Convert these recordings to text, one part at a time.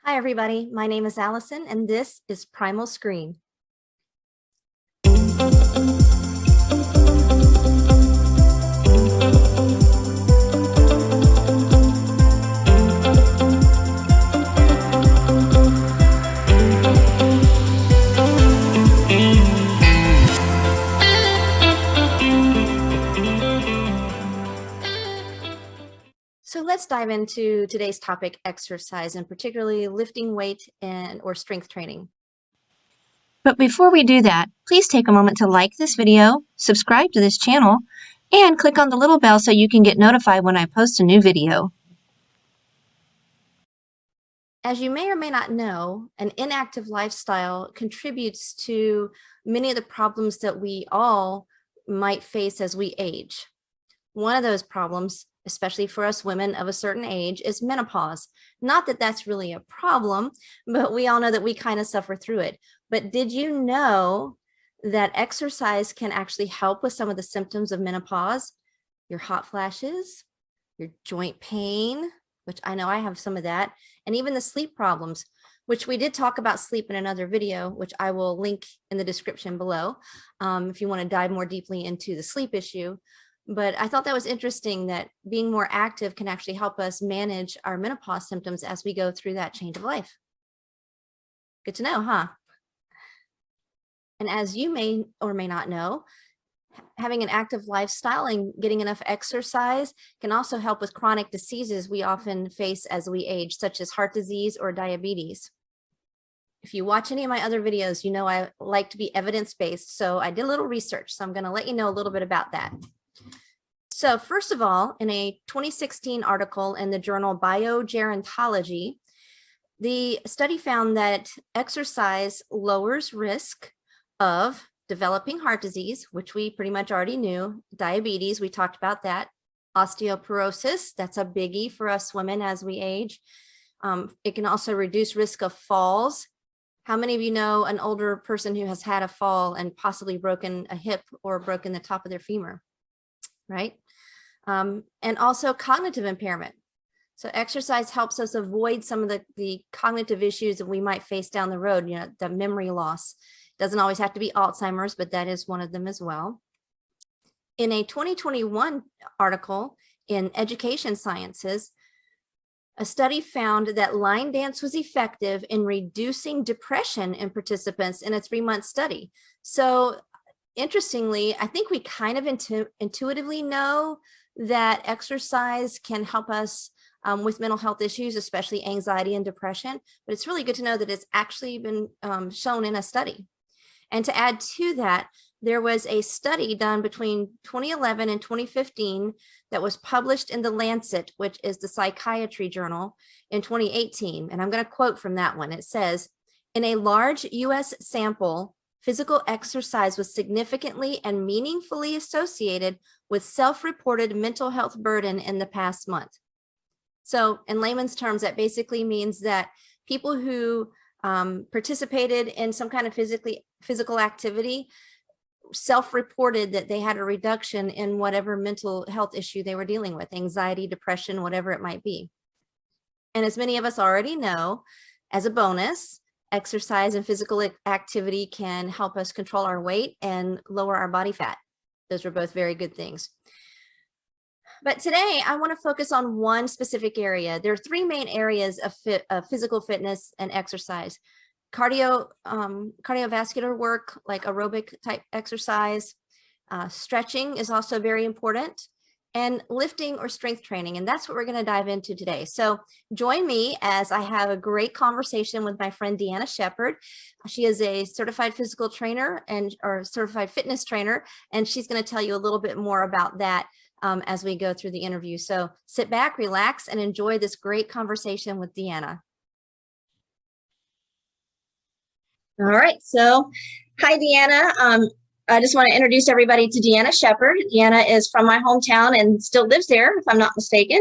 Hi, everybody. My name is Allison, and this is Primal Scream. So let's dive into today's topic, exercise, and particularly lifting weight or strength training. But before we do that, please take a moment to like this video, subscribe to this channel, and click on the little bell so you can get notified when I post a new video. As you may or may not know, an inactive lifestyle contributes to many of the problems that we all might face as we age. One of those problems, especially for us women of a certain age, is menopause. Not that that's really a problem, but we all know that we kind of suffer through it. But did you know that exercise can actually help with some of the symptoms of menopause? Your hot flashes, your joint pain, which I know I have some of that, and even the sleep problems, which we did talk about sleep in another video, which I will link in the description below if you want to dive more deeply into the sleep issue. But I thought that was interesting that being more active can actually help us manage our menopause symptoms as we go through that change of life. Good to know, huh? And as you may or may not know, having an active lifestyle and getting enough exercise can also help with chronic diseases we often face as we age, such as heart disease or diabetes. If you watch any of my other videos, you know I like to be evidence-based, so I did a little research, so I'm going to let you know a little bit about that. So first of all, in a 2016 article in the journal Biogerontology, the study found that exercise lowers risk of developing heart disease, which we pretty much already knew, diabetes, we talked about that, osteoporosis, that's a biggie for us women as we age. It can also reduce risk of falls. How many of you know an older person who has had a fall and possibly broken a hip or broken the top of their femur, right? And also cognitive impairment. So exercise helps us avoid some of the cognitive issues that we might face down the road, you know, the memory loss. Doesn't always have to be Alzheimer's, but that is one of them as well. In a 2021 article in Education Sciences, a study found that line dance was effective in reducing depression in participants in a 3-month study. So interestingly, I think we kind of intuitively know that exercise can help us with mental health issues, especially anxiety and depression, but it's really good to know that it's actually been shown in a study. And to add to that, there was a study done between 2011 and 2015 that was published in The Lancet, which is the psychiatry journal, in 2018. And I'm going to quote from that one. It says, in a large US sample, physical exercise was significantly and meaningfully associated with self-reported mental health burden in the past month. So in layman's terms, that basically means that people who participated in some kind of physical activity self-reported that they had a reduction in whatever mental health issue they were dealing with, anxiety, depression, whatever it might be. And as many of us already know, as a bonus, exercise and physical activity can help us control our weight and lower our body fat. Those are both very good things. But today I want to focus on one specific area. There are 3 main areas of physical fitness and exercise. Cardiovascular work, like aerobic type exercise. Stretching is also very important, and lifting or strength training. And that's what we're going to dive into today. So join me as I have a great conversation with my friend Deanna Sheppard. She is a certified physical trainer or certified fitness trainer, and she's going to tell you a little bit more about that as we go through the interview. So sit back, relax, and enjoy this great conversation with Deanna. All right, so hi, Deanna. I just want to introduce everybody to Deanna Sheppard. Deanna is from my hometown and still lives there, if I'm not mistaken.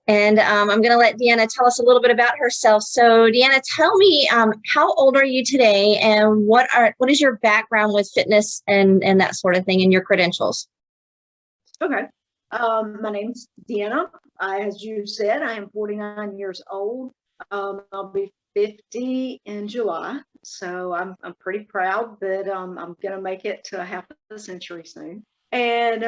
And I'm going to let Deanna tell us a little bit about herself. So Deanna, tell me, how old are you today, and what is your background with fitness and that sort of thing, and your credentials? Okay. My name's Deanna. As you said, I am 49 years old. I'll be 50 in July. So I'm pretty proud that I'm going to make it to half a century soon. And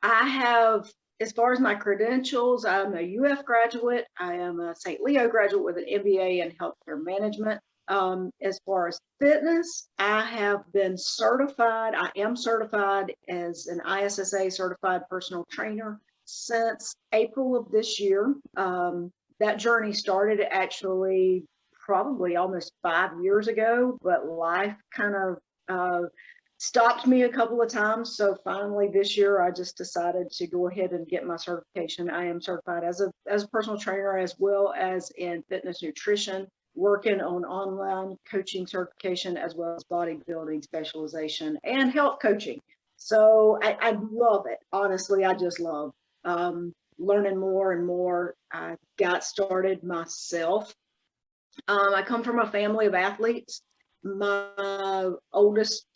I have, as far as my credentials, I'm a UF graduate. I am a St. Leo graduate with an MBA in healthcare management. As far as fitness, I have been certified. I am certified as an ISSA certified personal trainer since April of this year. That journey started actually probably almost 5 years ago, but life kind of stopped me a couple of times. So finally this year, I just decided to go ahead and get my certification. I am certified as a personal trainer, as well as in fitness nutrition, working on online coaching certification, as well as bodybuilding specialization and health coaching. So I love it. Honestly, I just love learning more and more. I got started myself. I come from a family of athletes. My oldest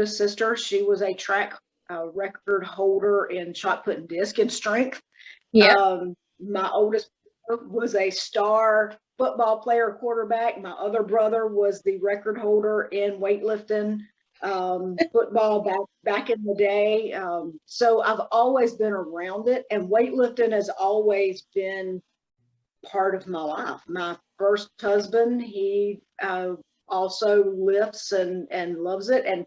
sister, she was a track record holder in shot put and disc and strength. Yeah. My oldest was a star football player, quarterback. My other brother was the record holder in weightlifting, football back in the day. So I've always been around it, and weightlifting has always been part of my life. My first husband, he also lifts and loves it, and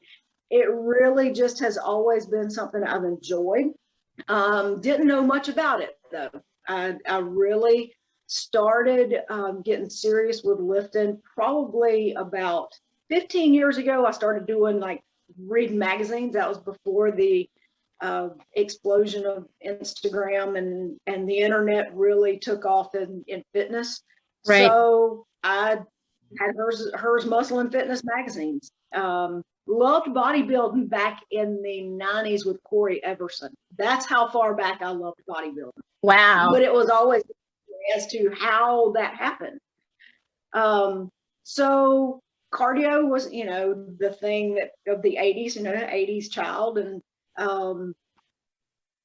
it really just has always been something I've enjoyed. Didn't know much about it though. I really started getting serious with lifting probably about 15 years ago. I started doing like reading magazines. That was before the explosion of Instagram and the internet really took off in fitness. Right. So I had hers Muscle and Fitness magazines. Loved bodybuilding back in the 90s with Corey Everson. That's how far back I loved bodybuilding. Wow. But it was always as to how that happened. So cardio was, the thing that of the 80s, 80s child, and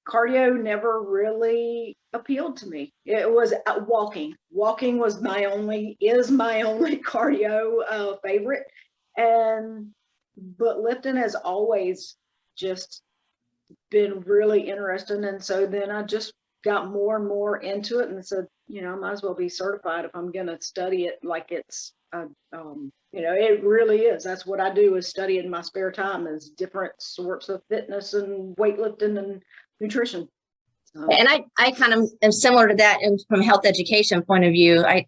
cardio never really appealed to me. It was walking. Walking was my only cardio favorite, but lifting has always just been really interesting. And so then I just got more and more into it and said, I might as well be certified if I'm going to study it like it's, it really is. That's what I do, is study in my spare time, is different sorts of fitness and weightlifting and nutrition. So. And I kind of am similar to that, and from a health education point of view, I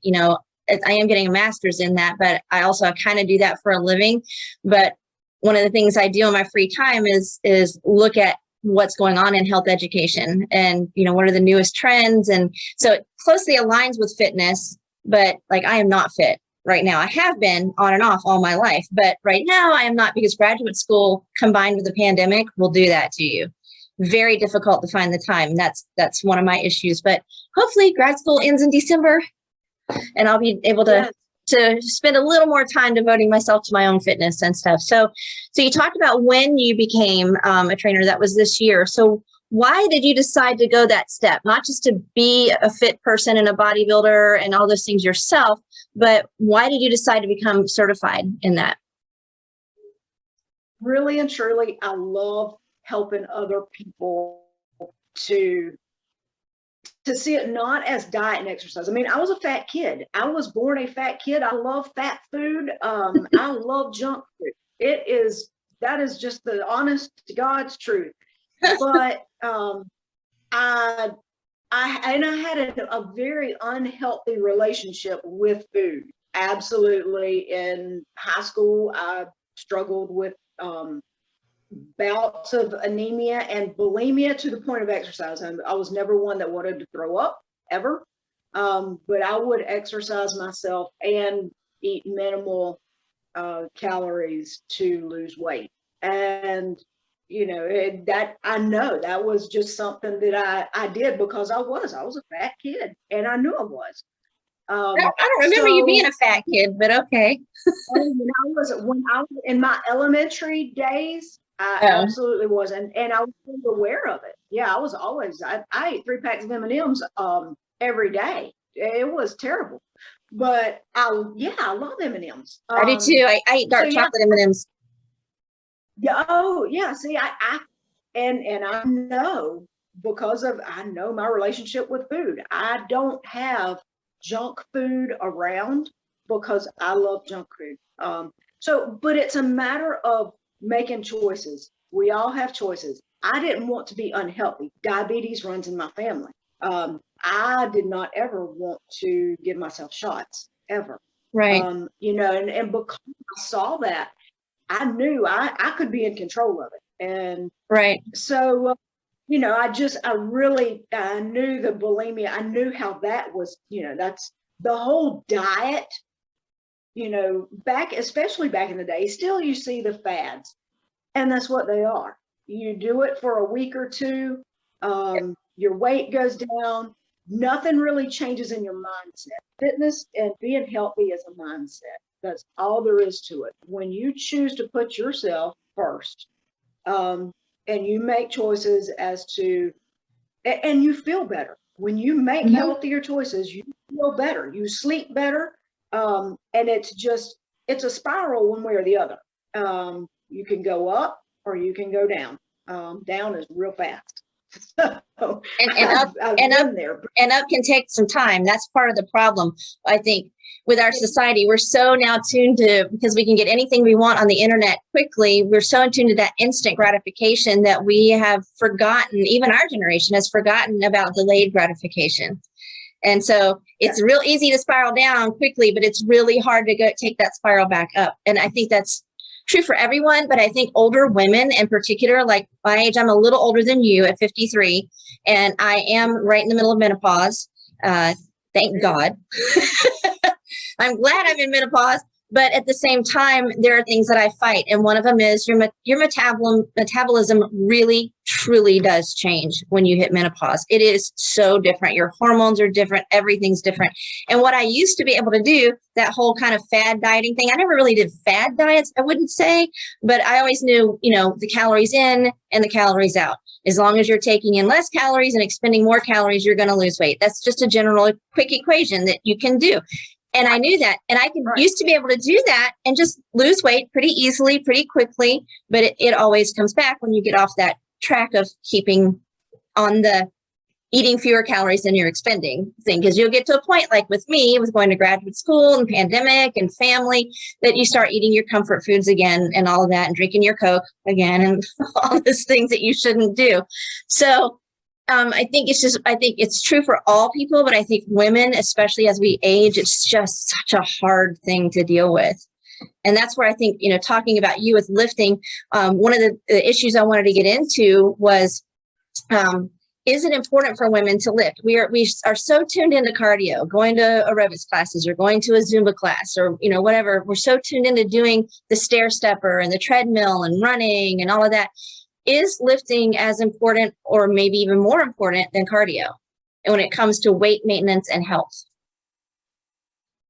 am getting a master's in that, but I also kind of do that for a living. But one of the things I do in my free time is look at what's going on in health education, and what are the newest trends. And so it closely aligns with fitness, but like, I am not fit right now. I have been on and off all my life, but right now I am not, because graduate school combined with the pandemic will do that to you. Very difficult to find the time. That's one of my issues, but hopefully grad school ends in December and I'll be able to spend a little more time devoting myself to my own fitness and stuff. So you talked about when you became a trainer. That was this year. So why did you decide to go that step? Not just to be a fit person and a bodybuilder and all those things yourself, but why did you decide to become certified in that? Really and truly, I love helping other people to see it not as diet and exercise. I mean, I was a fat kid. I was born a fat kid. I love fat food. I love junk food. That is just the honest to God's truth. But I had a very unhealthy relationship with food. Absolutely. In high school, I struggled with bouts of anemia and bulimia to the point of exercise. I was never one that wanted to throw up ever, but I would exercise myself and eat minimal calories to lose weight. And that I know that was just something that I did because I was a fat kid, and I knew I was. I don't remember you being a fat kid, but okay. when I was in my elementary days, I absolutely was, and I was aware of it. Yeah, I was always. I ate 3 packs of M&Ms every day, it was terrible. But I love M&Ms. I do too. I eat dark So, yeah. chocolate M&Ms. Yeah, oh yeah. See, and I know I know my relationship with food. I don't have junk food around because I love junk food. But it's a matter of making choices. We all have choices. I didn't want to be unhealthy. Diabetes runs in my family. I did not ever want to give myself shots ever. Right. And because I saw that, I knew I could be in control of it. And right. So, I knew the bulimia. I knew how that was, that's the whole diet, especially back in the day. Still, you see the fads, and that's what they are. You do it for a week or two, your weight goes down, nothing really changes in your mindset. Fitness and being healthy is a mindset. That's all there is to it. When you choose to put yourself first, and you make choices and you feel better. When you make healthier choices, you feel better, you sleep better. And it's a spiral one way or the other. You can go up or you can go down. Down is real fast. So and up can take some time. That's part of the problem, I think, with our society. We're so now tuned to, because we can get anything we want on the internet quickly, we're so tuned to that instant gratification that we have forgotten, even our generation has forgotten about delayed gratification. And so it's real easy to spiral down quickly, but it's really hard to take that spiral back up. And I think that's true for everyone, but I think older women in particular, like my age, I'm a little older than you at 53, and I am right in the middle of menopause. Thank God. I'm glad I'm in menopause, but at the same time, there are things that I fight. And one of them is your metabolism really, truly does change when you hit menopause. It is so different. Your hormones are different. Everything's different. And what I used to be able to do, that whole kind of fad dieting thing, I never really did fad diets, I wouldn't say, but I always knew, the calories in and the calories out. As long as you're taking in less calories and expending more calories, you're going to lose weight. That's just a general quick equation that you can do. And I knew that, and I used to be able to do that and just lose weight pretty easily, pretty quickly. But it always comes back when you get off that track of keeping on the eating fewer calories than you're expending thing. Because you'll get to a point, like with me, with going to graduate school and pandemic and family, that you start eating your comfort foods again and all of that, and drinking your Coke again and all those things that you shouldn't do. So I think it's true for all people, but I think women, especially as we age, it's just such a hard thing to deal with. And that's where I think, talking about you with lifting, one of the issues I wanted to get into was, is it important for women to lift? We are so tuned into cardio, going to aerobics classes or going to a Zumba class or, whatever. We're so tuned into doing the stair stepper and the treadmill and running and all of that. Is lifting as important or maybe even more important than cardio and when it comes to weight maintenance and health?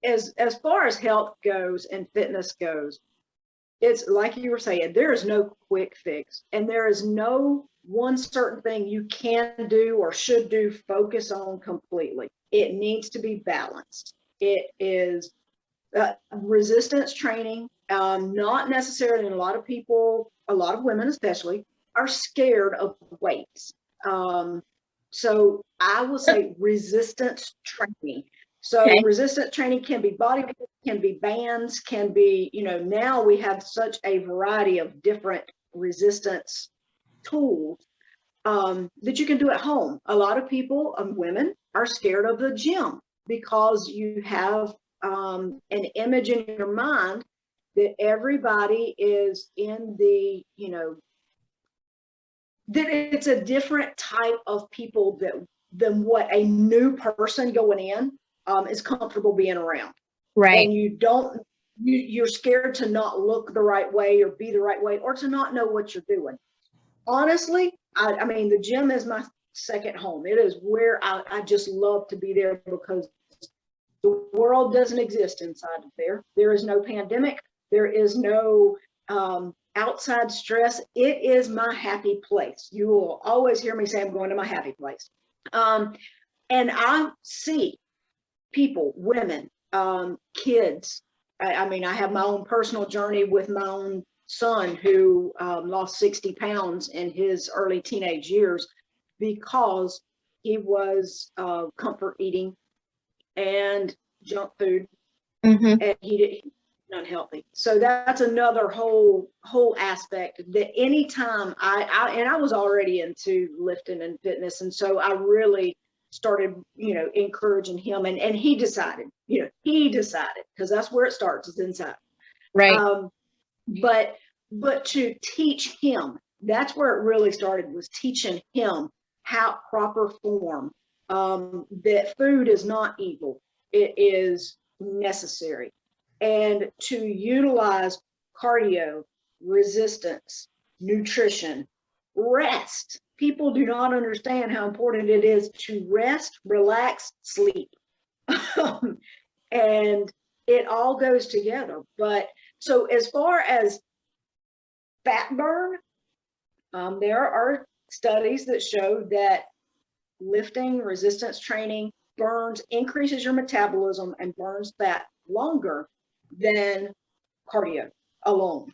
As far as health goes and fitness goes, it's like you were saying, there is no quick fix, and there is no one certain thing you can do or should do, focus on completely. It needs to be balanced. It is resistance training, not necessarily, and a lot of women especially, are scared of weights. So I will say resistance training. So resistance training can be bodybuilding, can be bands, can be, now we have such a variety of different resistance tools that you can do at home. A lot of people, women, are scared of the gym because you have an image in your mind that everybody is in the, that it's a different type of people than what a new person going in is comfortable being around. Right. And you're scared to not look the right way or be the right way or to not know what you're doing. Honestly, I mean, the gym is my second home. It is where I just love to be there because the world doesn't exist inside of there. There is no pandemic. There is no outside stress. It is my happy place. You will always hear me say I'm going to my happy place. And I see people, women, kids. I mean, I have my own personal journey with my own son who lost 60 pounds in his early teenage years because he was comfort eating and junk food, and he unhealthy. So that's another whole aspect that anytime I was already into lifting and fitness, and so I really started, encouraging him, and he decided, because that's where it starts, is inside. Right. But to teach him, that's where it really started, was teaching him how proper form, that food is not evil, it is necessary. And to utilize cardio, resistance, nutrition, rest. People do not understand how important it is to rest, relax, sleep. And it all goes together. But so as far as fat burn, there are studies that show that lifting, resistance training increases your metabolism and burns fat longer than cardio alone.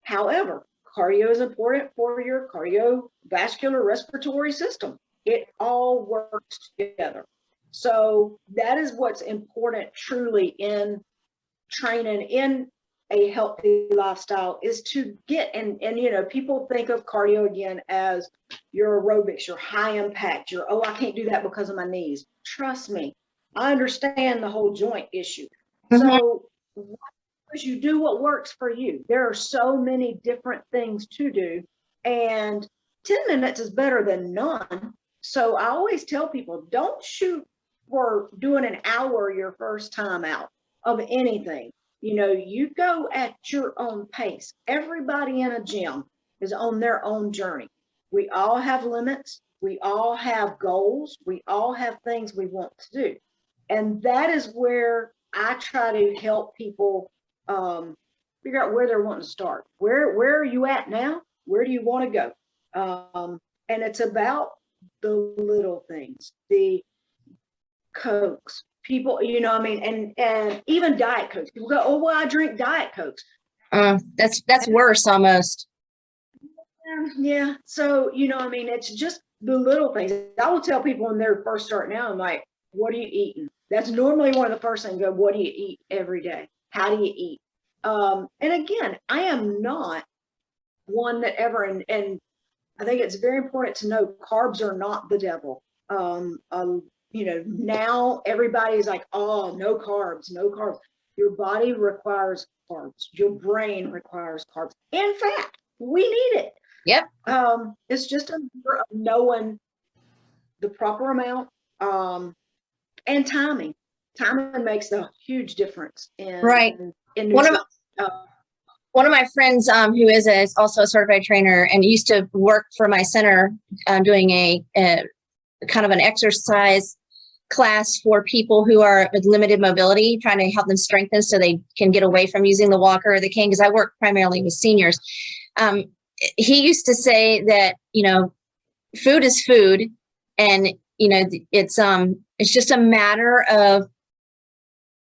However, cardio is important for your cardiovascular respiratory system. It all works together. So that is what's important truly in training in a healthy lifestyle, is to get, and people think of cardio again as your aerobics, your high impact, I can't do that because of my knees. Trust me, I understand the whole joint issue. So as you do what works for you, there are so many different things to do, and 10 minutes is better than none. So I always tell people, don't shoot for doing an hour your first time out of anything. You go at your own pace. Everybody in a gym is on their own journey. We all have limits. We all have goals. We all have things we want to do. And that is where I try to help people figure out where they're wanting to start. Where are you at now? Where do you want to go? And it's about the little things, the Cokes. People, and even Diet Cokes. People go, oh, well, I drink Diet Cokes. That's worse almost. Yeah. So, it's just the little things. I will tell people when they're first starting out, I'm like, what are you eating? That's normally one of the first things. Go, what do you eat every day? How do you eat? And again, I am not one that ever, and I think it's very important to know carbs are not the devil. Now everybody's like, oh, no carbs, no carbs. Your body requires carbs. Your brain requires carbs and fat. We need it. Yep. It's just a matter of knowing the proper amount, and timing. Timing makes a huge difference in nutrition. One of my friends who is also a certified trainer and used to work for my center doing a kind of an exercise class for people who are with limited mobility, trying to help them strengthen so they can get away from using the walker or the cane, because I work primarily with seniors. He used to say that, food is food, and, it's just a matter of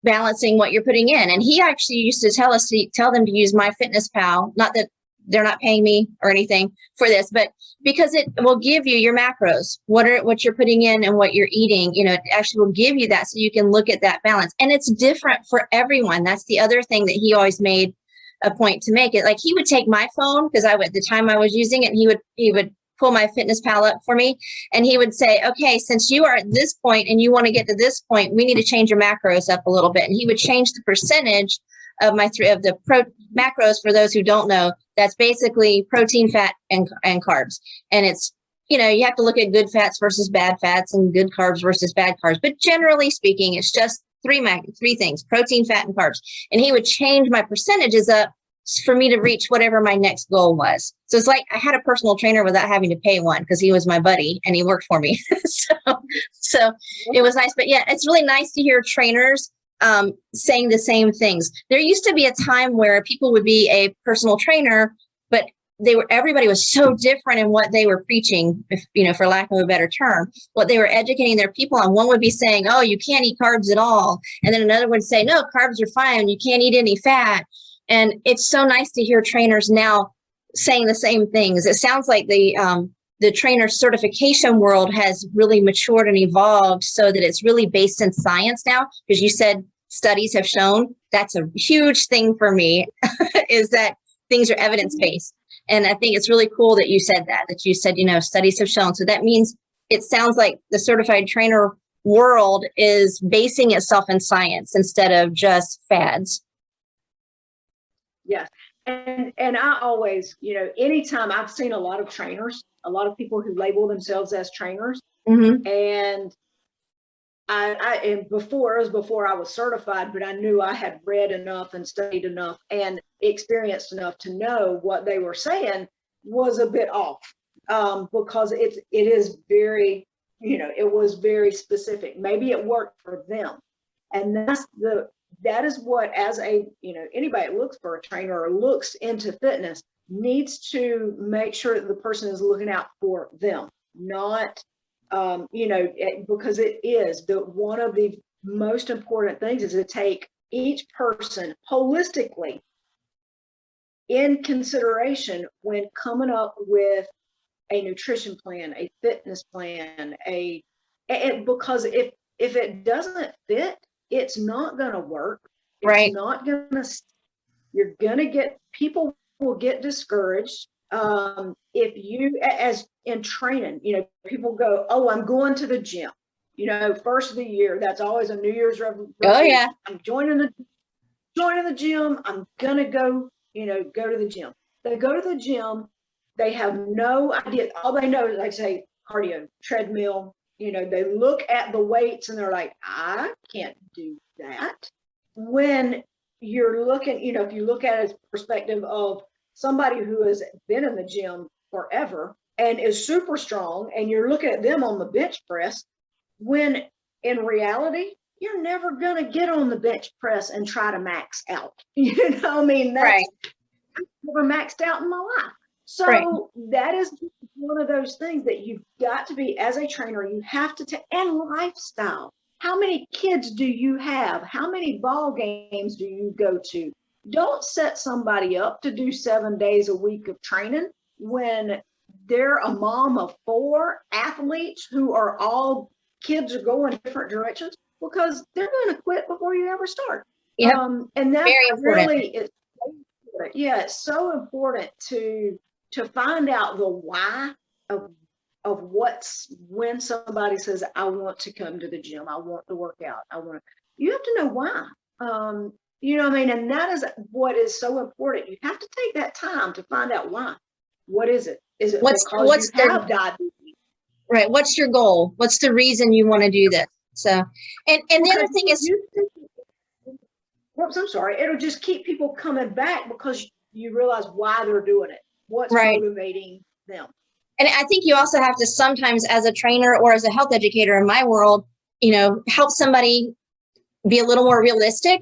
balancing what you're putting in. And he actually used to tell them to use MyFitnessPal, not that they're not paying me or anything for this, but because it will give you your macros, what you're putting in and what you're eating. It actually will give you that, so you can look at that balance. And it's different for everyone. That's the other thing that he always made a point to make it. Like, he would take my phone, because at the time I was using it, and he would pull MyFitnessPal up for me, and he would say, okay, since you are at this point and you want to get to this point, we need to change your macros up a little bit. And he would change the percentage of macros. For those who don't know, that's basically protein, fat, and carbs. And it's, you have to look at good fats versus bad fats and good carbs versus bad carbs. But generally speaking, it's just three things: protein, fat, and carbs. And he would change my percentages up for me to reach whatever my next goal was. So it's like I had a personal trainer without having to pay one, because he was my buddy and he worked for me. so it was nice. But yeah, it's really nice to hear trainers saying the same things. There used to be a time where people would be a personal trainer, but everybody was so different in what they were preaching, if, for lack of a better term, what they were educating their people on. One would be saying, oh, you can't eat carbs at all. And then another would say, no, carbs are fine. You can't eat any fat. And it's so nice to hear trainers now saying the same things. It sounds like the trainer certification world has really matured and evolved so that it's really based in science now, because you said studies have shown. That's a huge thing for me, is that things are evidence-based. And I think it's really cool that you said that you said, studies have shown. So that means it sounds like the certified trainer world is basing itself in science instead of just fads. Yes. And I always, anytime I've seen a lot of trainers, a lot of people who label themselves as trainers, and and before I was certified, but I knew I had read enough and studied enough and experienced enough to know what they were saying was a bit off, because it is very, it was very specific. Maybe it worked for them, and that is what, as a, anybody that looks for a trainer or looks into fitness needs to make sure that the person is looking out for them, not because it is one of the most important things is to take each person holistically in consideration when coming up with a nutrition plan, a fitness plan, because if it doesn't fit, it's not going to work. It's right. not going to, you're going to get, people will get discouraged. If you, as in training, people go, oh, I'm going to the gym, first of the year, that's always a New Year's resolution. Oh yeah. I'm joining the gym. I'm going to go, go to the gym. They go to the gym. They have no idea. All they know is, like, say, cardio, treadmill, they look at the weights and they're like, I can't do that. When you're looking, if you look at it as perspective of somebody who has been in the gym forever and is super strong, and you're looking at them on the bench press, when in reality, you're never going to get on the bench press and try to max out. That's right. I've never maxed out in my life. So right. That is one of those things that you've got to be, as a trainer, you have to take, and lifestyle. How many kids do you have? How many ball games do you go to? Don't set somebody up to do 7 days a week of training when they're a mom of 4 athletes who are all, kids are going different directions, because they're going to quit before you ever start. Yep. And that's very important. Really, it's so important to find out the why of what's, when somebody says, I want to come to the gym, I want to work out, you have to know why. And that is what is so important. You have to take that time to find out why. What is it? Is it what's you have diabetes? Right. What's your goal? What's the reason you want to do this? So, and the other thing is, whoops, I'm sorry. It'll just keep people coming back because you realize why they're doing it. What's right. motivating them. And I think you also have to sometimes, as a trainer or as a health educator in my world, help somebody be a little more realistic,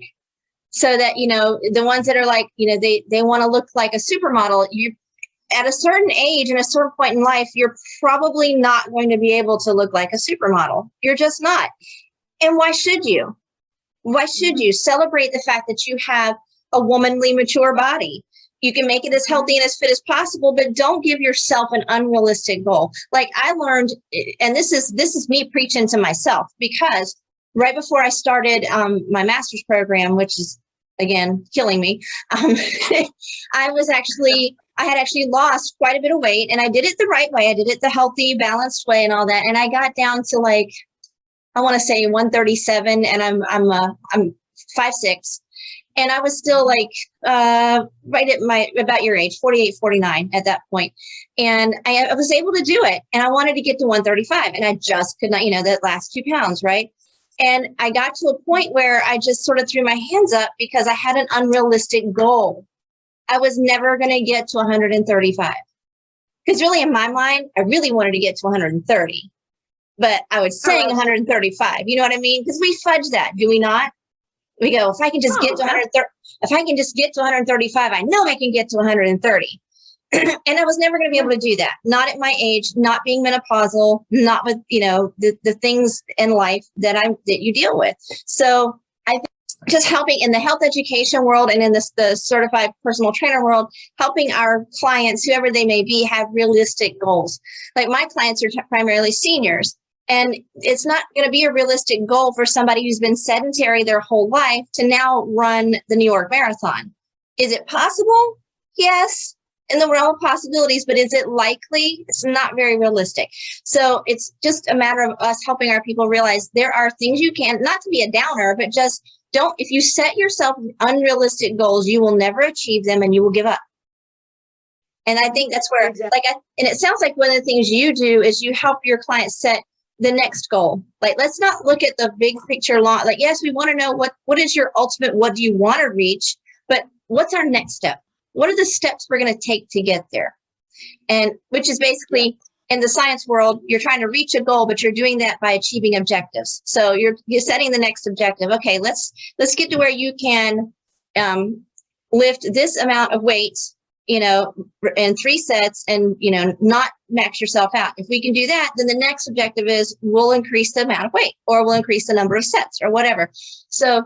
so that, the ones that are like, they want to look like a supermodel, you at a certain age and a certain point in life, you're probably not going to be able to look like a supermodel. You're just not. And why should you? Why should you celebrate the fact that you have a womanly, mature body? You can make it as healthy and as fit as possible, but don't give yourself an unrealistic goal. Like I learned, and this is me preaching to myself, because right before I started my master's program, which is, again, killing me, I had actually lost quite a bit of weight, and I did it the right way. I did it the healthy, balanced way and all that. And I got down to, like, I want to say 137, and I'm 5'6". And I was still like right at about your age, 48, 49 at that point. And I was able to do it. And I wanted to get to 135. And I just could not, that last 2 pounds, right? And I got to a point where I just sort of threw my hands up because I had an unrealistic goal. I was never going to get to 135. Because really, in my mind, I really wanted to get to 130. But I was saying 135. You know what I mean? Because we fudge that, do we not? We go, if I can just get to 130, if I can just get to 135, I know I can get to 130. And I was never going to be able to do that. Not at my age, not being menopausal, not with, the things in life that you deal with. So I think just helping in the health education world and in the certified personal trainer world, helping our clients, whoever they may be, have realistic goals. Like my clients are primarily seniors. And it's not going to be a realistic goal for somebody who's been sedentary their whole life to now run the New York Marathon. Is it possible? Yes, in the realm of possibilities, but is it likely? It's not very realistic. So it's just a matter of us helping our people realize there are things you can, not to be a downer, but just don't, if you set yourself unrealistic goals, you will never achieve them and you will give up. And I think that's where, Exactly. and it sounds like one of the things you do is you help your clients set the next goal. Like, let's not look at the big picture long. Like, yes, we want to know what is your ultimate, what do you want to reach, but what's our next step? What are the steps we're going to take to get there? And which is basically in the science world, you're trying to reach a goal, but you're doing that by achieving objectives. So you're setting the next objective. Okay, let's get to where you can lift this amount of weights, in 3 sets and, not max yourself out. If we can do that, then the next objective is we'll increase the amount of weight or we'll increase the number of sets or whatever. So,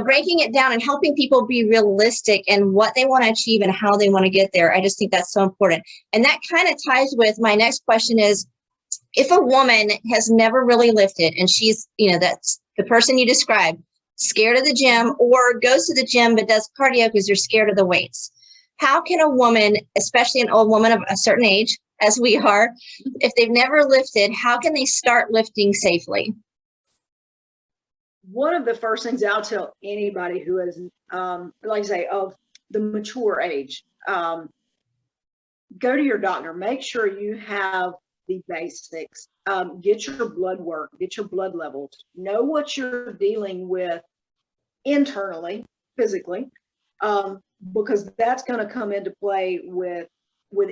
breaking it down and helping people be realistic in what they want to achieve and how they want to get there. I just think that's so important. And that kind of ties with my next question is, if a woman has never really lifted and she's, that's the person you described, scared of the gym or goes to the gym but does cardio because they're scared of the weights. How can a woman, especially an old woman of a certain age, as we are, if they've never lifted, how can they start lifting safely? One of the first things I'll tell anybody who is, like I say, of the mature age, go to your doctor. Make sure you have the basics. Get your blood work, get your blood levels, know what you're dealing with internally, physically, because that's going to come into play with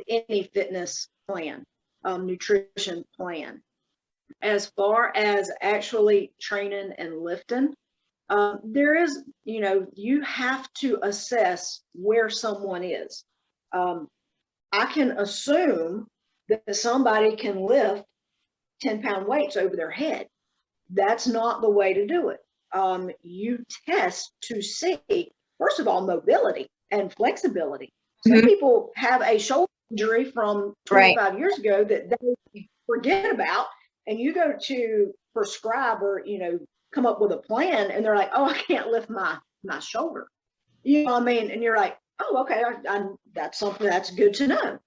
any fitness plan, nutrition plan. As far as actually training and lifting, there is, you have to assess where someone is. I can assume that somebody can lift 10-pound weights over their head. That's not the way to do it. You test to see, first of all, mobility and flexibility. Some people have a shoulder injury from 25 years ago that they forget about, and you go to prescribe or, come up with a plan, and they're like, oh, I can't lift my shoulder. You know what I mean? And you're like, oh, okay, that's something that's good to know.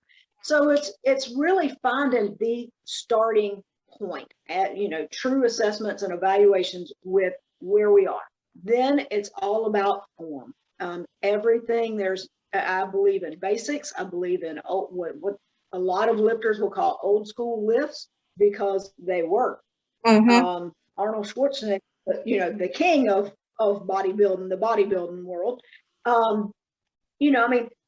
So it's really finding the starting point at, true assessments and evaluations with where we are. Then it's all about form. Everything I believe in basics. I believe in what a lot of lifters will call old school lifts because they work. Arnold Schwarzenegger, the king of bodybuilding, the bodybuilding world.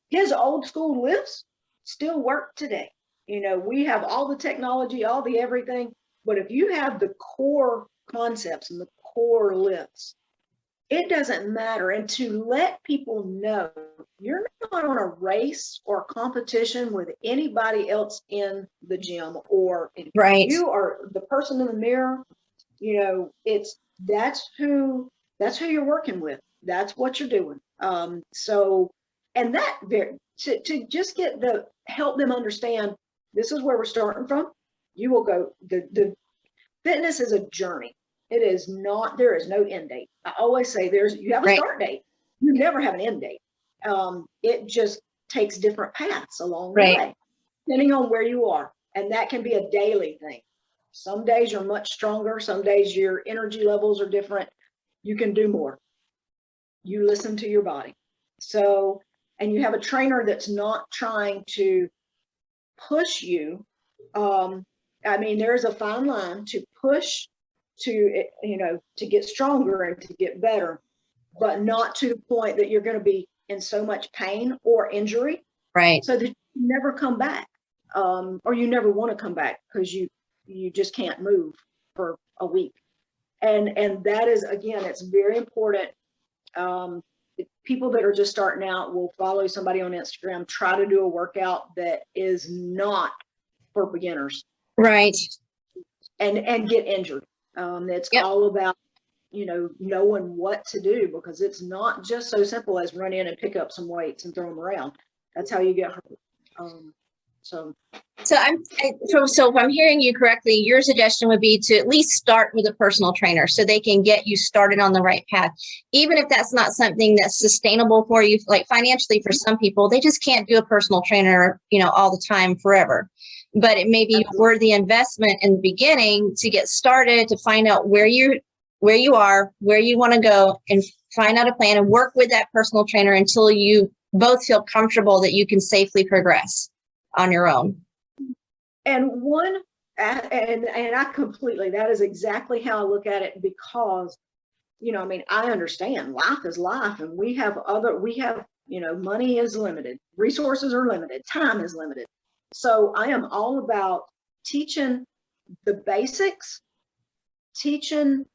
His old school lifts still work today. We have all the technology, all the everything, but if you have the core concepts and the core lifts, it doesn't matter. And to let people know you're not on a race or competition with anybody else in the gym, or you are the person in the mirror, that's who you're working with. That's what you're doing. And that to just help them understand this is where we're starting from. You will go, the fitness is a journey. It is not, there is no end date. I always say you have a start date. You never have an end date. It just takes different paths along the way, depending on where you are. And that can be a daily thing. Some days you're much stronger. Some days your energy levels are different. You can do more. You listen to your body. So, and you have a trainer that's not trying to push you. There's a fine line to push to get stronger and to get better, but not to the point that you're going to be in so much pain or injury, so that you never come back, or you never want to come back because you just can't move for a week. And that is, again, it's very important people that are just starting out will follow somebody on Instagram, try to do a workout that is not for beginners, Right. and get injured. It's Yep. all about, knowing what to do, because it's not just so simple as run in and pick up some weights and throw them around. That's how you get hurt. So if I'm hearing you correctly, your suggestion would be to at least start with a personal trainer so they can get you started on the right path. Even if that's not something that's sustainable for you, like financially for some people, they just can't do a personal trainer, all the time forever. But it may be a worthy investment in the beginning to get started, to find out where you are, where you want to go, and find out a plan and work with that personal trainer until you both feel comfortable that you can safely progress on your own. And I completely, that is exactly how I look at it, because, I understand life is life, and we have, money is limited, resources are limited, time is limited. So I am all about teaching the basics, teaching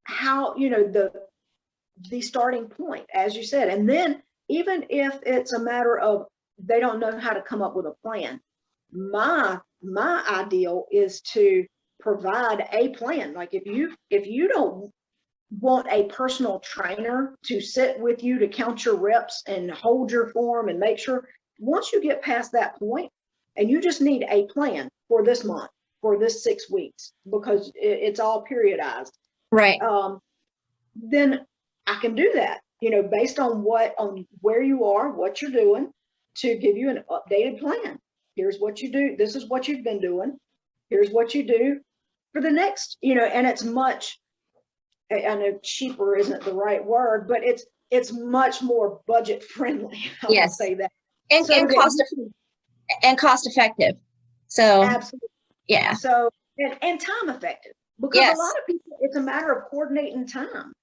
how, the starting point, as you said. And then even if it's a matter of they don't know how to come up with a plan, my ideal is to provide a plan. Like if you don't want a personal trainer to sit with you to count your reps and hold your form and make sure, once you get past that point and you just need a plan for this month, for this 6 weeks, because it's all periodized, right? Then I can do that, based on where you are, what you're doing, to give you an updated plan. Here's what you do. This is what you've been doing. Here's what you do for the next, and it's much, I know cheaper isn't the right word, but it's much more budget friendly. I'll say that. And, so and cost effective. So absolutely. Yeah. So, and time effective, because a lot of people, it's a matter of coordinating time,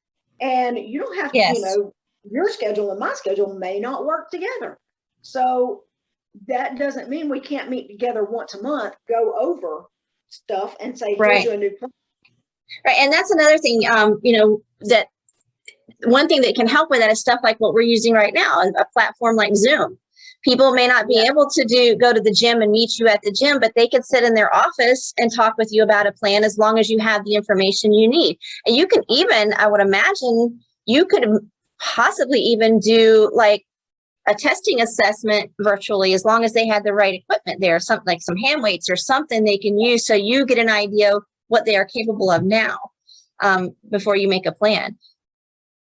and you don't have to, your schedule and my schedule may not work together. So that doesn't mean we can't meet together once a month, go over stuff and say, here's your new plan. Right. And that's another thing, that one thing that can help with that is stuff like what we're using right now, a platform like Zoom. People may not be able to go to the gym and meet you at the gym, but they could sit in their office and talk with you about a plan, as long as you have the information you need. And you can even, I would imagine, you could possibly even do like a testing assessment virtually, as long as they had the right equipment there, something like some hand weights or something they can use, so you get an idea of what they are capable of now, before you make a plan.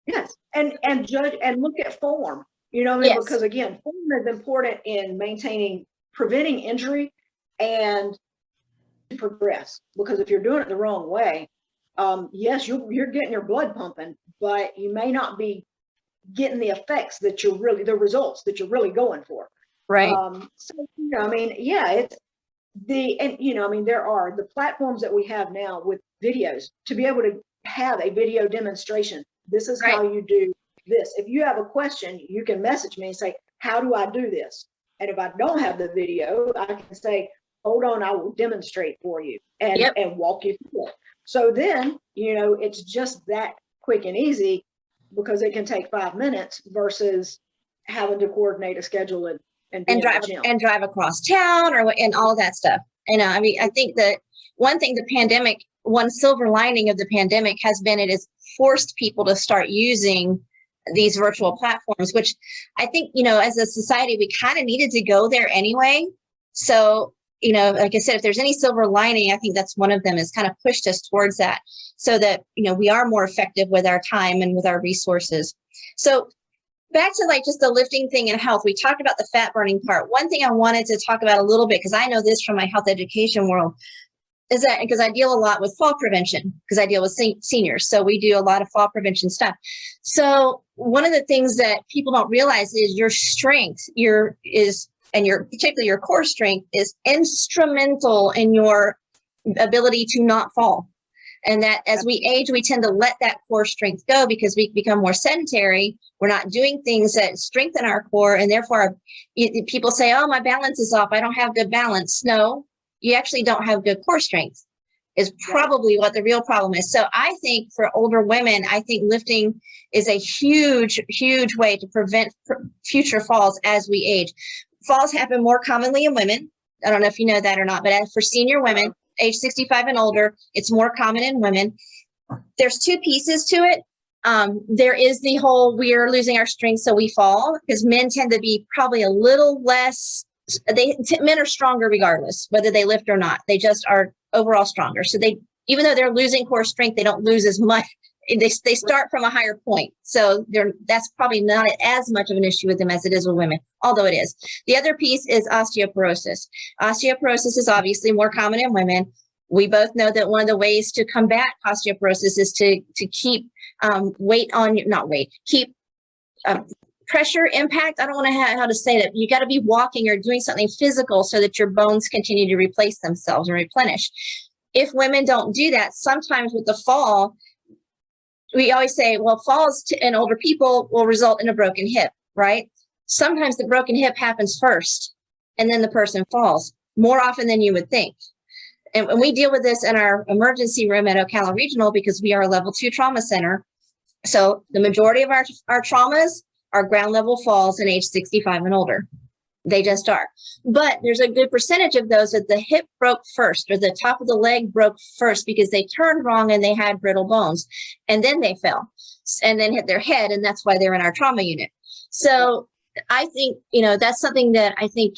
Yes, and judge and look at form. Because again, form is important in preventing injury and progress. Because if you're doing it the wrong way, yes, you're getting your blood pumping, but you may not be getting the effects that the results that you're really going for. Right. So, it's there are the platforms that we have now with videos to be able to have a video demonstration. This is how you do this. If you have a question, you can message me and say, how do I do this? And if I don't have the video, I can say, hold on, I will demonstrate for you and walk you through it. So then, it's just that quick and easy, because it can take 5 minutes versus having to coordinate a schedule and drive across town and all of that stuff. I think that one thing one silver lining of the pandemic has been, it has forced people to start using these virtual platforms, which I think, as a society, we kind of needed to go there anyway. So, like I said, if there's any silver lining, I think that's one of them, is kind of pushed us towards that, so that, we are more effective with our time and with our resources. So back to like just the lifting thing and health, we talked about the fat burning part. One thing I wanted to talk about a little bit, because I know this from my health education world, is that because I deal a lot with fall prevention, because I deal with seniors. So we do a lot of fall prevention stuff. So one of the things that people don't realize is your strength, particularly your core strength, is instrumental in your ability to not fall. And that as we age, we tend to let that core strength go, because we become more sedentary. We're not doing things that strengthen our core. And therefore, people say, oh, my balance is off, I don't have good balance. No, you actually don't have good core strength. is probably what the real problem is. So I think for older women, I think lifting is a huge, huge way to prevent future falls as we age. Falls happen more commonly in women. I don't know if you know that or not, but for senior women, age 65 and older, it's more common in women. There's two pieces to it. There is the whole, we are losing our strength, so we fall, because men tend to be probably a little less, men are stronger regardless, whether they lift or not. They just are overall stronger. So even though they're losing core strength, they don't lose as much. They start from a higher point. So that's probably not as much of an issue with them as it is with women, although it is. The other piece is osteoporosis. Osteoporosis is obviously more common in women. We both know that one of the ways to combat osteoporosis is to keep keep pressure impact. I don't want to have how to say that. You got to be walking or doing something physical so that your bones continue to replace themselves and replenish. If women don't do that, sometimes with the fall, we always say, well, falls in older people will result in a broken hip, right? Sometimes the broken hip happens first and then the person falls more often than you would think. And we deal with this in our emergency room at Ocala Regional because we are a level 2 trauma center. So the majority of our traumas are ground level falls in age 65 and older. They just are. But there's a good percentage of those that the hip broke first or the top of the leg broke first because they turned wrong and they had brittle bones. And then they fell and then hit their head. And that's why they're in our trauma unit. So I think, that's something that I think,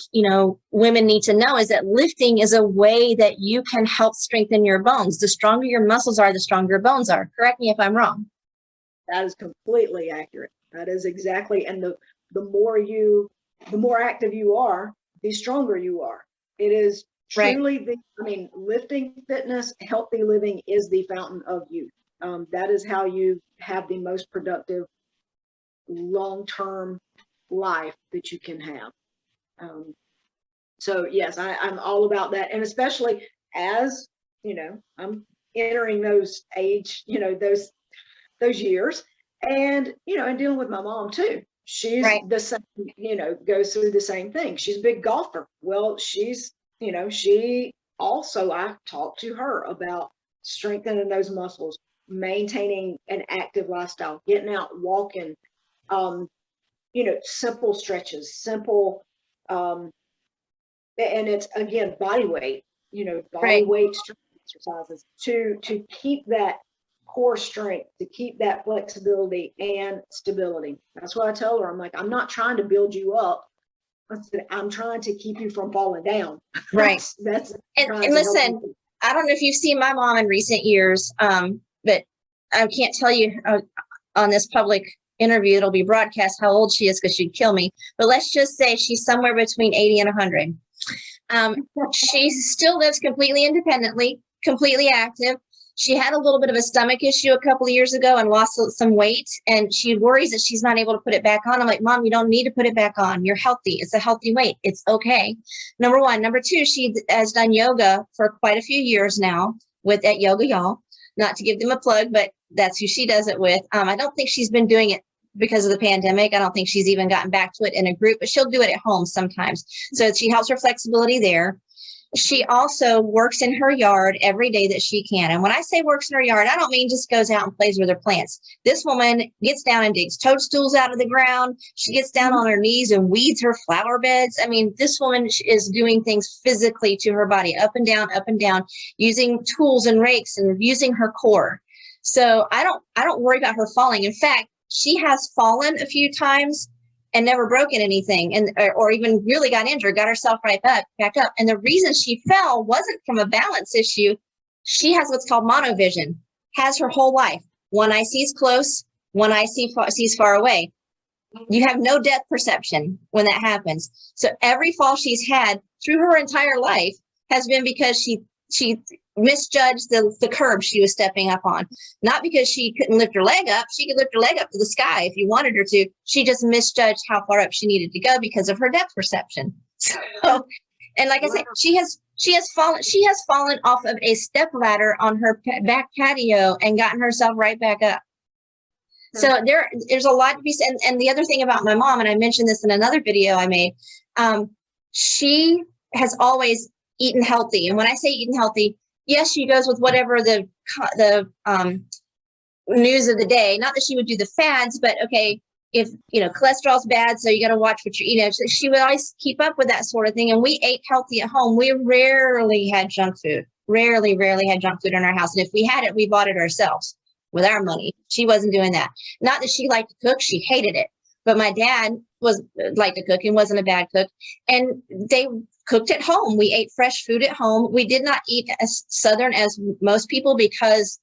women need to know is that lifting is a way that you can help strengthen your bones. The stronger your muscles are, the stronger your bones are. Correct me if I'm wrong. That is completely accurate. That is exactly. And the more active you are, the stronger you are. It is truly lifting, fitness, healthy living is the fountain of youth. That is how you have the most productive long-term life that you can have. So yes, I'm all about that. And especially as, I'm entering those age, those years and, and dealing with my mom too. She's the same, goes through the same thing. She's a big golfer. Well, she's, she also, I talked to her about strengthening those muscles, maintaining an active lifestyle, getting out, walking, simple stretches, simple, and it's again, body weight, body weight strength exercises to keep that core strength, to keep that flexibility and stability. That's what I tell her. I'm like, I'm not trying to build you up. I'm trying to keep you from falling down. Right. That's and listen, I don't know if you've seen my mom in recent years, but I can't tell you on this public interview, it'll be broadcast how old she is because she'd kill me. But let's just say she's somewhere between 80 and 100. She still lives completely independently, completely active. She had a little bit of a stomach issue a couple of years ago and lost some weight, and she worries that she's not able to put it back on. I'm like, Mom, you don't need to put it back on. You're healthy. It's a healthy weight. It's okay. Number one. Number two, she has done yoga for quite a few years now at Yoga Y'all. Not to give them a plug, but that's who she does it with. I don't think she's been doing it because of the pandemic. I don't think she's even gotten back to it in a group, but she'll do it at home sometimes. So she helps her flexibility there. She also works in her yard every day that she can. And when I say works in her yard, I don't mean just goes out and plays with her plants. This woman gets down and digs toadstools out of the ground. She gets down on her knees and weeds her flower beds. I mean, this woman is doing things physically to her body, up and down, using tools and rakes and using her core. So I don't worry about her falling. In fact, she has fallen a few times and never broken anything, or even really got injured, got herself back up. And the reason she fell wasn't from a balance issue. She has what's called monovision, has her whole life. One eye sees close, one eye sees far away. You have no depth perception when that happens. So every fall she's had through her entire life has been because she misjudged the curb she was stepping up on. Not because she couldn't lift her leg up. She could lift her leg up to the sky if you wanted her to. She just misjudged how far up she needed to go because of her depth perception. So, and like I said, she has fallen off of a step ladder on her back patio and gotten herself right back up. So there's a lot to be said. And the other thing about my mom, and I mentioned this in another video I made, she has always eaten healthy. And when I say eaten healthy, yes, she goes with whatever the news of the day. Not that she would do the fads, but okay, if cholesterol's bad, so you got to watch what you're eating. So she would always keep up with that sort of thing. And we ate healthy at home. We rarely had junk food. Rarely had junk food in our house. And if we had it, we bought it ourselves with our money. She wasn't doing that. Not that she liked to cook; she hated it. But my dad liked to cook and wasn't a bad cook. And they cooked at home. We ate fresh food at home. We did not eat as Southern as most people because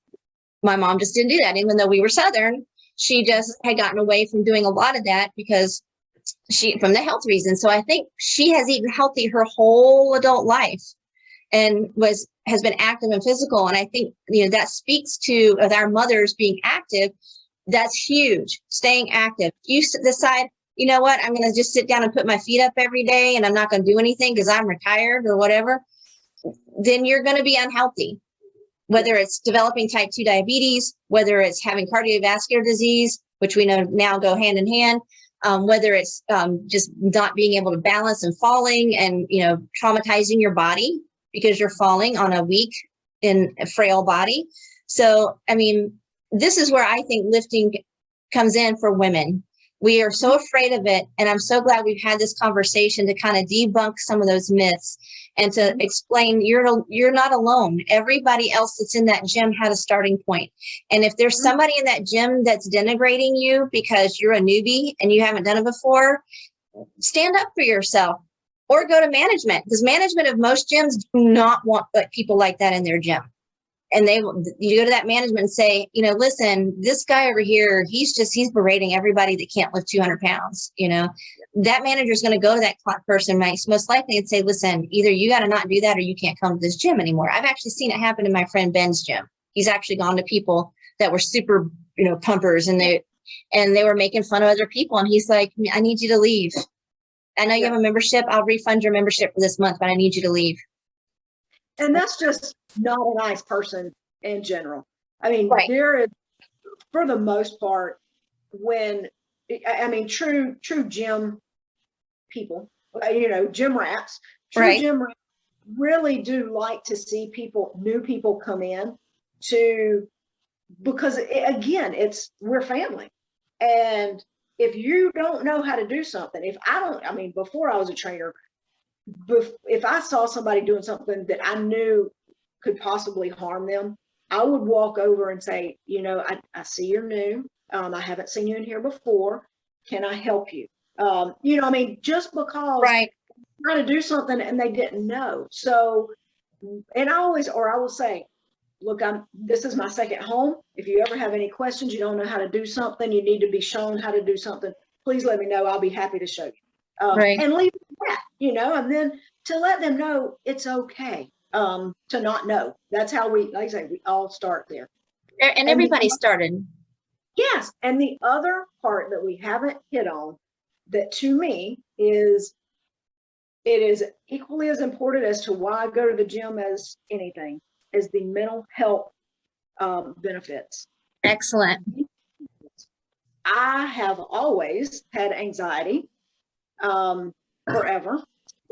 my mom just didn't do that. Even though we were Southern, she just had gotten away from doing a lot of that because from the health reasons. So I think she has eaten healthy her whole adult life and has been active and physical. And I think, that speaks to with our mothers being active. That's huge. Staying active. You decide, you know what, I'm going to just sit down and put my feet up every day and I'm not going to do anything because I'm retired or whatever, then you're going to be unhealthy. Whether it's developing type 2 diabetes, whether it's having cardiovascular disease, which we know now go hand in hand, whether it's just not being able to balance and falling and, traumatizing your body because you're falling on a weak and frail body. So, I mean, this is where I think lifting comes in for women. We are so afraid of it. And I'm so glad we've had this conversation to kind of debunk some of those myths and to explain you're not alone. Everybody else that's in that gym had a starting point. And if there's somebody in that gym that's denigrating you because you're a newbie and you haven't done it before, stand up for yourself or go to management, because management of most gyms do not want people like that in their gym. And you go to that management and say, listen, this guy over here, he's berating everybody that can't lift 200 pounds. That manager is going to go to that person most likely and say, listen, either you got to not do that or you can't come to this gym anymore. I've actually seen it happen in my friend Ben's gym. He's actually gone to people that were super, pumpers and they were making fun of other people. And he's like, I need you to leave. I know you have a membership. I'll refund your membership for this month, but I need you to leave. And that's just not a nice person in general. I mean, right. There is, for the most part, true gym people, gym rats, true gym rats really do like to see new people come in because we're family. And if you don't know how to do something, before I was a trainer, if I saw somebody doing something that I knew could possibly harm them, I would walk over and say, I see you're new. I haven't seen you in here before. Can I help you? Just because I'm trying to do something and they didn't know. So, and I will say, look, this is my second home. If you ever have any questions, you don't know how to do something, you need to be shown how to do something, please let me know. I'll be happy to show you. And leave that, and then to let them know it's okay to not know. That's how like I say, we all start there. And everybody started. Yes. And the other part that we haven't hit on that to me it is equally as important as to why I go to the gym as anything is the mental health benefits. Excellent. I have always had anxiety forever.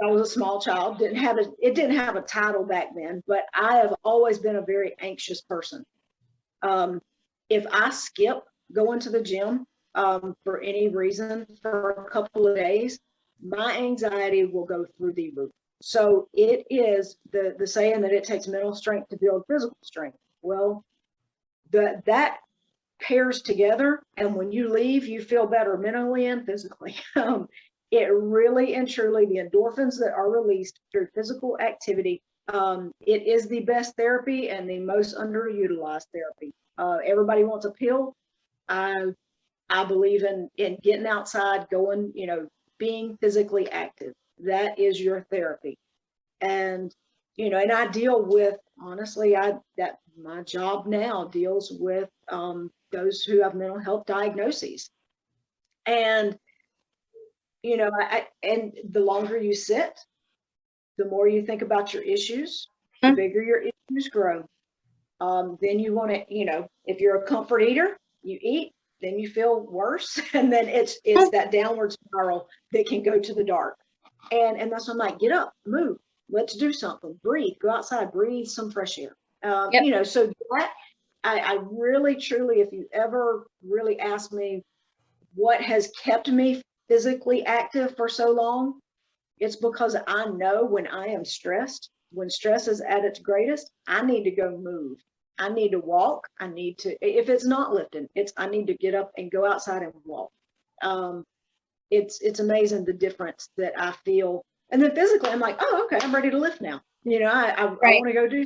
I was a small child, it didn't have a title back then, but I have always been a very anxious person. If I skip going to the gym for any reason for a couple of days, my anxiety will go through the roof. So it is the saying that it takes mental strength to build physical strength. Well, that pairs together, and when you leave, you feel better mentally and physically. It really and truly, the endorphins that are released through physical activity, it is the best therapy and the most underutilized therapy. Everybody wants a pill. I believe in getting outside, going, being physically active. That is your therapy. And, and I deal with, honestly, my job now deals with those who have mental health diagnoses. And and the longer you sit, the more you think about your issues, the bigger your issues grow. Then you want to, if you're a comfort eater, you eat, then you feel worse. And then it's that downward spiral that can go to the dark. And that's when I'm like, get up, move, let's do something, breathe, go outside, breathe some fresh air. Yep. You know, so that I really, truly, if you ever really ask me what has kept me physically active for so long, it's because I know when I am stressed, when stress is at its greatest, I need to go move. I need to walk. I need to, if it's not lifting, I need to get up and go outside and walk. It's amazing the difference that I feel. And then physically, I'm like, oh, okay, I'm ready to lift now. You know, I want to go do.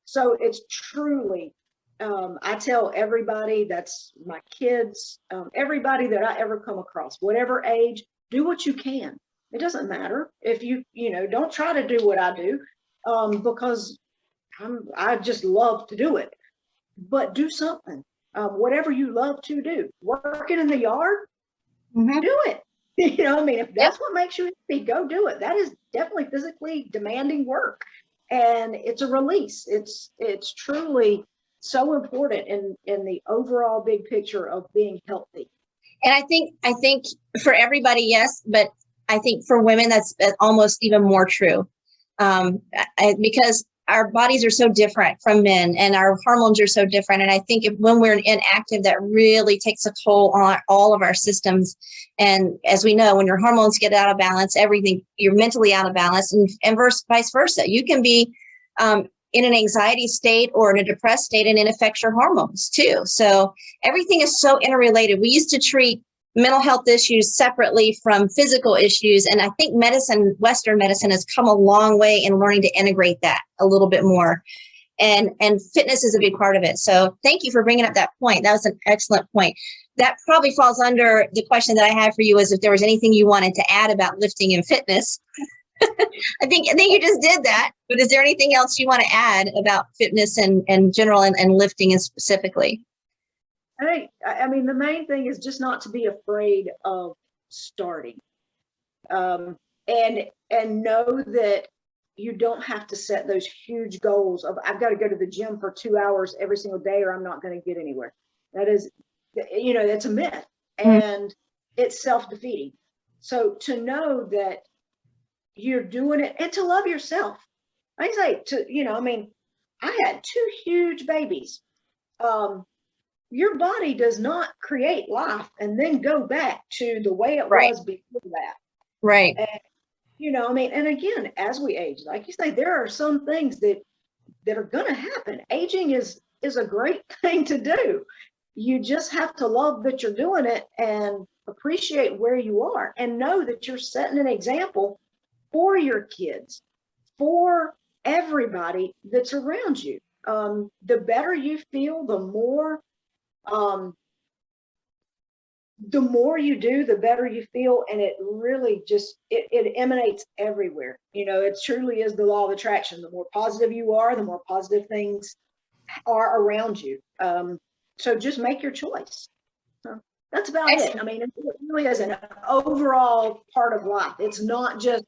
So it's truly, I tell everybody, that's my kids, everybody that I ever come across, whatever age, do what you can. It doesn't matter if you know, don't try to do what I do, because I just love to do it, but do something, whatever you love to do, working in the yard, do it. You know, I mean, if that's what makes you happy, go do it. That is definitely physically demanding work, and it's a release. It's truly so important in the overall big picture of being healthy. And I think for everybody, yes, but I think for women, that's almost even more true, because our bodies are so different from men and our hormones are so different. And I think when we're inactive, that really takes a toll on all of our systems. And as we know, when your hormones get out of balance, everything, you're mentally out of balance, and vice versa. You can be in an anxiety state or in a depressed state, and it affects your hormones too. So everything is so interrelated. We used to treat mental health issues separately from physical issues. And I think Western medicine has come a long way in learning to integrate that a little bit more. And fitness is a big part of it. So thank you for bringing up that point. That was an excellent point. That probably falls under the question that I had for you, is if there was anything you wanted to add about lifting and fitness. I think you just did that, but is there anything else you want to add about fitness and general and lifting and specifically? I mean, the main thing is just not to be afraid of starting, and know that you don't have to set those huge goals of, I've got to go to the gym for 2 hours every single day or I'm not going to get anywhere. That is, you know, that's a myth, and it's self-defeating. So to know that you're doing it, and to love yourself. I say, you know, I mean, I had 2 huge babies. Your body does not create life and then go back to the way it was before that. Right. And, you know, I mean, and again, as we age, like you say, there are some things that are going to happen. Aging is a great thing to do. You just have to love that you're doing it and appreciate where you are, and know that you're setting an example for your kids, for everybody that's around you. The better you feel, the more you do, the better you feel. And it really just, it emanates everywhere. You know, it truly is the law of attraction. The more positive you are, the more positive things are around you. So just make your choice. So that's about it. I mean, it really is an overall part of life. It's not just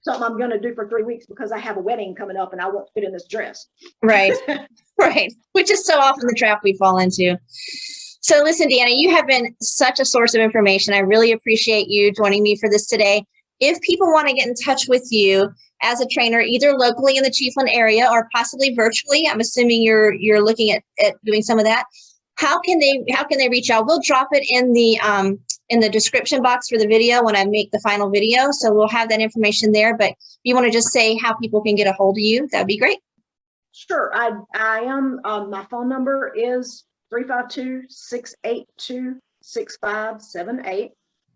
something I'm going to do for 3 weeks because I have a wedding coming up and I won't fit in this dress. Right. Right. Which is so often the trap we fall into. So listen, Deanna, you have been such a source of information. I really appreciate you joining me for this today. If people want to get in touch with you as a trainer, either locally in the Chiefland area or possibly virtually, I'm assuming you're looking at doing some of that. How can they reach out? We'll drop it in the description box for the video when I make the final video. So we'll have that information there. But if you want to just say how people can get a hold of you, that'd be great. Sure. I am, my phone number is 352-682-6578,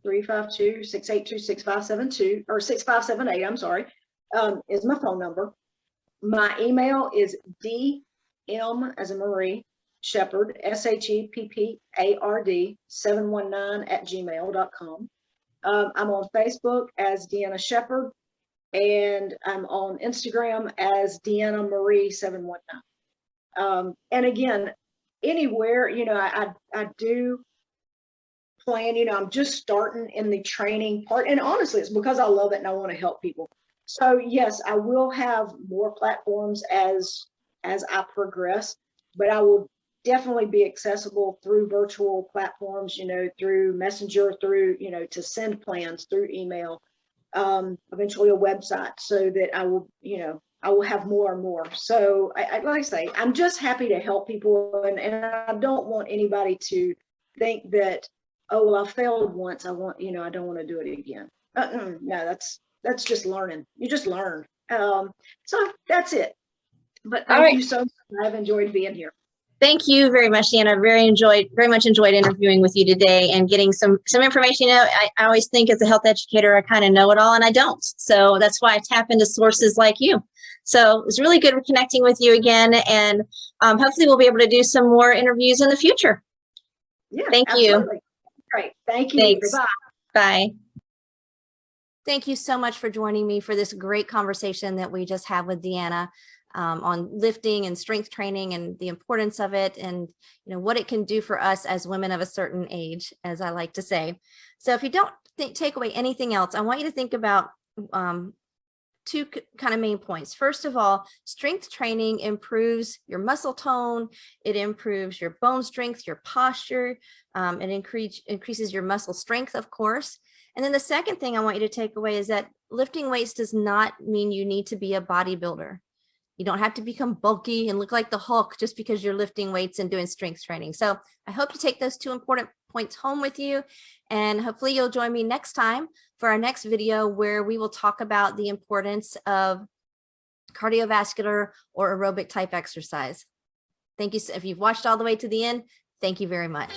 352-682-6572, or 6578, I'm sorry, is my phone number. My email is DM, as in Marie, Sheppard, SHEPPARD 719@gmail.com. I'm on Facebook as Deanna Sheppard, and I'm on Instagram as Deanna Marie 719. And again, anywhere, you know, I do plan, you know, I'm just starting in the training part, and honestly, it's because I love it and I want to help people. So yes, I will have more platforms as I progress, but I will definitely be accessible through virtual platforms, you know, through Messenger, through, you know, to send plans through email, eventually a website, so that I will, you know, I will have more and more. So like I say, I'm just happy to help people, and I don't want anybody to think that, oh, well, I failed once. I don't want to do it again. No, that's just learning. You just learn. So that's it. But All thank right. you so much. I've enjoyed being here. Thank you very much, Deanna. Very much enjoyed interviewing with you today and getting some information. I always think as a health educator, I kind of know it all, and I don't. So that's why I tap into sources like you. So it was really good connecting with you again, and hopefully we'll be able to do some more interviews in the future. Yeah, Thank absolutely. you. Great. Thank you. Thanks. Bye-bye. Bye. Thank you so much for joining me for this great conversation that we just had with Deanna on lifting and strength training and the importance of it, and what it can do for us as women of a certain age, as I like to say. So if you don't take away anything else, I want you to think about two kind of main points. First of all, strength training improves your muscle tone. It improves your bone strength, your posture. It increases your muscle strength, of course. And then the second thing I want you to take away is that lifting weights does not mean you need to be a bodybuilder. You don't have to become bulky and look like the Hulk just because you're lifting weights and doing strength training. So I hope you take those two important points home with you, and hopefully you'll join me next time for our next video, where we will talk about the importance of cardiovascular or aerobic type exercise. Thank you. If you've watched all the way to the end, thank you very much.